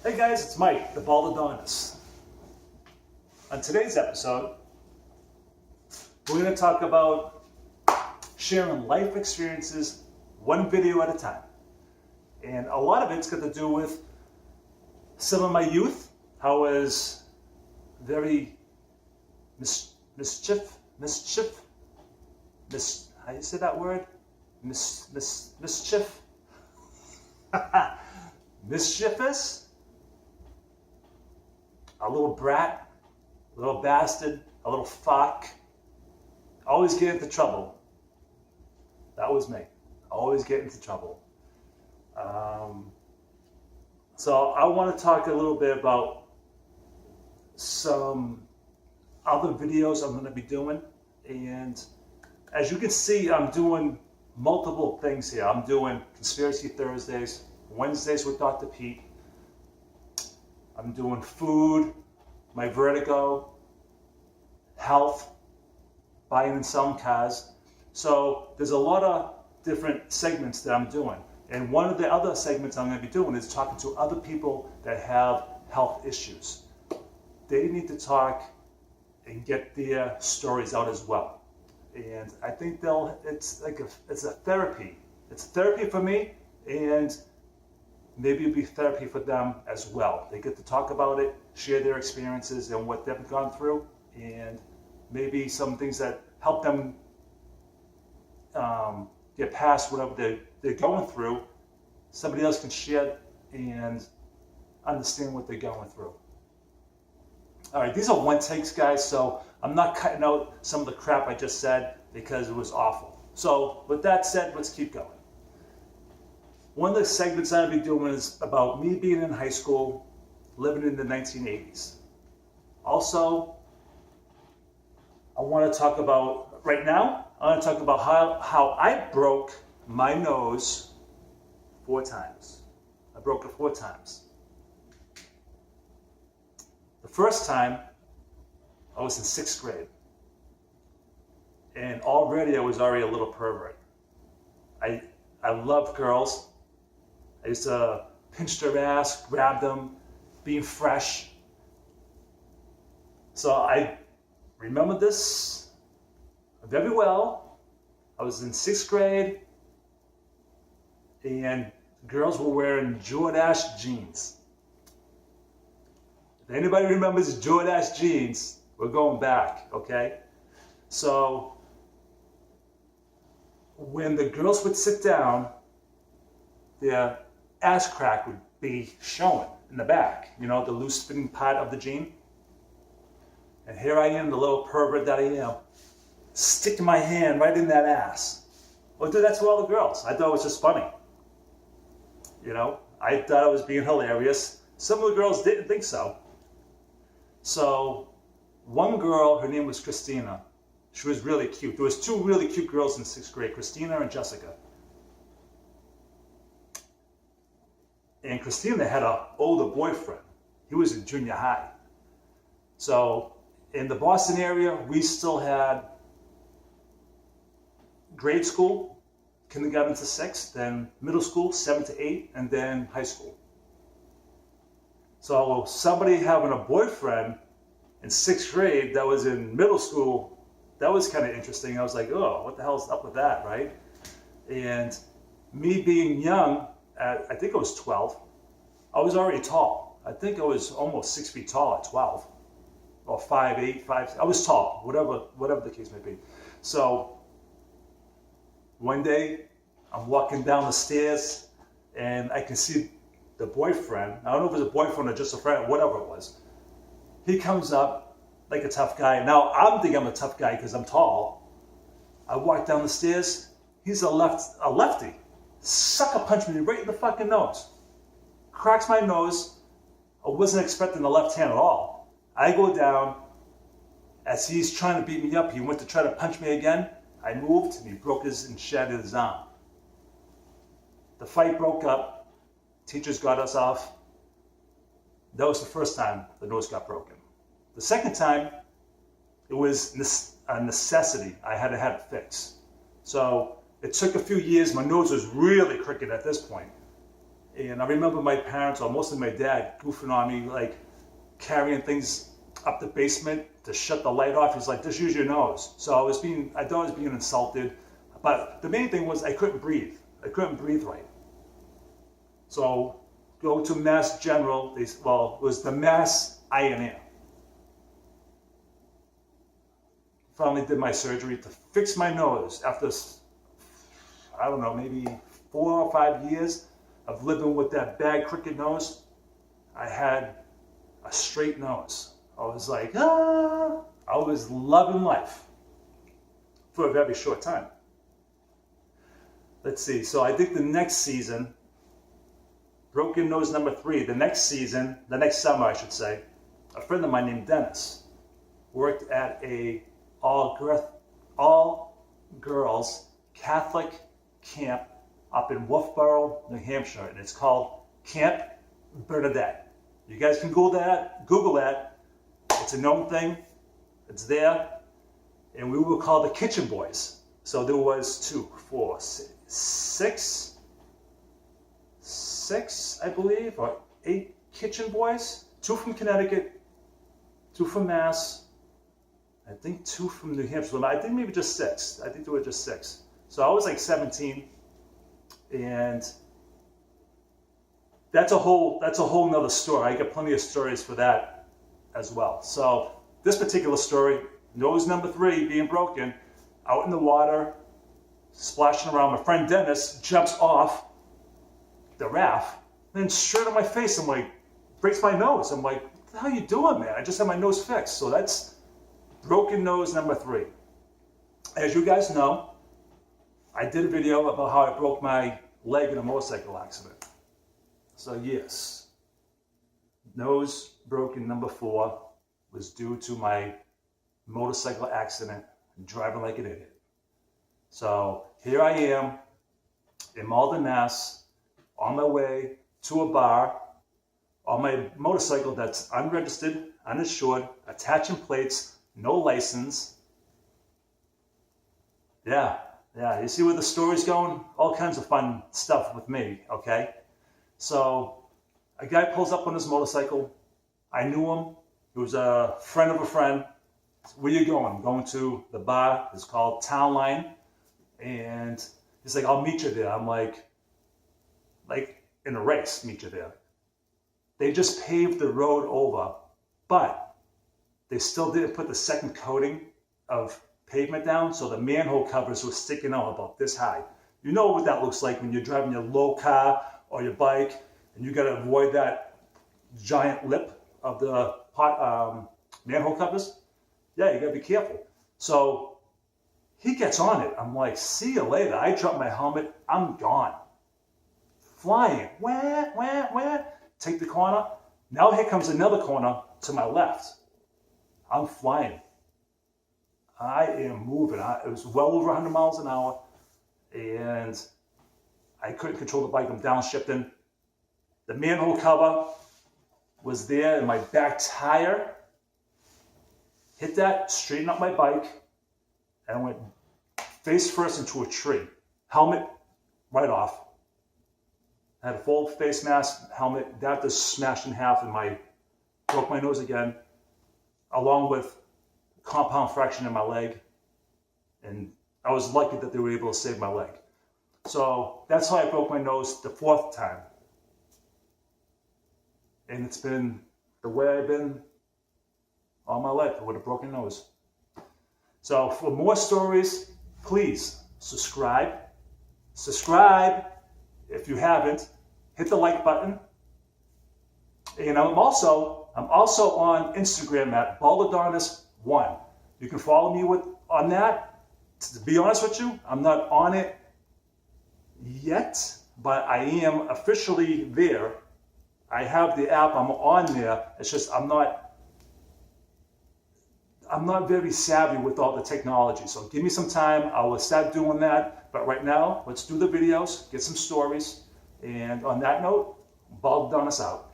Hey guys, it's Mike, the Bald Adonis. On today's episode, we're going to talk about sharing life experiences one video at a time. And a lot of it's got to do with some of my youth, how I was very mischievous, how do you say that word? Mischievous, a little brat, a little bastard, a little fuck. Always get into trouble. That was me. Always get into trouble. So I want to talk a little bit about some other videos I'm going to be doing. And as you can see, I'm doing multiple things here. I'm doing Conspiracy Thursdays, Wednesdays with Dr. Pete. I'm doing food, my vertigo, health, buying and selling cars. So there's a lot of different segments that I'm doing. And one of the other segments I'm going to be doing is talking to other people that have health issues. They need to talk and get their stories out as well. And I think it's a therapy. It's therapy for me, and maybe it'll be therapy for them as well. They get to talk about it, share their experiences and what they've gone through, and maybe some things that help them get past whatever they're going through. Somebody else can share and understand what they're going through. All right, these are one takes, guys, so I'm not cutting out some of the crap I just said because it was awful. So with that said, let's keep going. One of the segments I'll be doing is about me being in high school, living in the 1980s. Also, I want to talk about, right now, I want to talk about how I broke my nose 4 times. I broke it 4 times. The first time, I was in 6th grade. And already I was already a little pervert. I loved girls. I used to pinch their ass, grab them, being fresh. So I remember this very well. I was in 6th grade, and girls were wearing Jordache jeans. If anybody remembers Jordache jeans, we're going back, okay? So when the girls would sit down, their ass crack would be showing in the back, you know, the loose fitting part of the jean. And here I am, the little pervert that I am, sticking my hand right in that ass. Well, dude, that's what all the girls. I thought it was just funny. You know, I thought I was being hilarious. Some of the girls didn't think so. So one girl, her name was Christina. She was really cute. There was 2 really cute girls in 6th grade, Christina and Jessica. And Christina had an older boyfriend. He was in junior high. So in the Boston area, we still had grade school, kindergarten to 6th, then middle school, 7 to 8, and then high school. So somebody having a boyfriend in 6th grade that was in middle school, that was kind of interesting. I was like, oh, what the hell's up with that, right? And me being young, I think I was 12, I was already tall. I think I was almost 6 feet tall at 12, or 5'8", I was tall, whatever the case may be. So one day, I'm walking down the stairs, and I can see the boyfriend. I don't know if it was a boyfriend or just a friend, whatever it was. He comes up like a tough guy. Now, I'm thinking I'm a tough guy because I'm tall. I walk down the stairs. He's a lefty. Sucker punched me right in the fucking nose. Cracks my nose. I wasn't expecting the left hand at all. I go down. As he's trying to beat me up, he went to try to punch me again. I moved, and he broke and shattered his arm. The fight broke up. Teachers got us off. That was the first time the nose got broken. The second time, it was a necessity. I had to have it fixed. So it took a few years. My nose was really crooked at this point. And I remember my parents, or mostly my dad, goofing on me, like carrying things up the basement to shut the light off. He's like, just use your nose. So I thought I was being insulted. But the main thing was I couldn't breathe. I couldn't breathe right. So go to Mass General, it was the Mass INA. Finally did my surgery to fix my nose after, I don't know, maybe 4 or 5 years of living with that bad crooked nose. I had a straight nose. I was like, I was loving life for a very short time. Let's see, so I think the next season, broken nose number 3, the next summer I should say, a friend of mine named Dennis worked at a all girls Catholic camp up in Wolfboro, New Hampshire, and it's called Camp Bernadette. You guys can Google that. It's a known thing. It's there. And we were called the Kitchen Boys. So there was 6, I believe, or 8 Kitchen Boys. 2 from Connecticut, 2 from Mass, I think 2 from New Hampshire. I think maybe just 6. I think there were just 6. So I was like 17, and that's a whole nother story. I got plenty of stories for that as well. So this particular story, nose number 3 being broken, out in the water, splashing around. My friend Dennis jumps off the raft, then straight on my face. I'm like, breaks my nose. I'm like, what the hell are you doing, man? I just had my nose fixed. So that's broken nose number 3. As you guys know, I did a video about how I broke my leg in a motorcycle accident. So yes, nose broken number 4 was due to my motorcycle accident, driving like an idiot. So here I am in Malden, Mass, on my way to a bar on my motorcycle that's unregistered, uninsured, attaching plates, no license. Yeah, you see where the story's going? All kinds of fun stuff with me, okay? So a guy pulls up on his motorcycle. I knew him. He was a friend of a friend. Where you going? I'm going to the bar. It's called Town Line. And he's like, I'll meet you there. I'm like in a race, meet you there. They just paved the road over, but they still didn't put the second coating of pavement down, so the manhole covers were sticking out about this high. You know what that looks like when you're driving your low car or your bike, and you got to avoid that giant lip of the manhole covers. Yeah, you got to be careful. So he gets on it. I'm like, see you later. I drop my helmet. I'm gone. Flying. Wah. Take the corner. Now here comes another corner to my left. I'm flying. I am moving. It was well over 100 miles an hour, and I couldn't control the bike. I'm downshifting. The manhole cover was there, and my back tire hit that, straightened up my bike, and I went face first into a tree. Helmet right off. I had a full face mask, helmet, that just smashed in half, and broke my nose again, along with compound fracture in my leg. And I was lucky that they were able to save my leg. So that's how I broke my nose the 4th time. And it's been the way I've been all my life with a broken nose. So for more stories, please subscribe. If you haven't, hit the like button. And I'm also on Instagram at Baldadonis1. You can follow me on that. To be honest with you, I'm not on it yet, but I am officially there. I have the app, I'm on there. It's just I'm not very savvy with all the technology. So give me some time, I will start doing that. But right now, let's do the videos, get some stories. And on that note, Baldadonis out.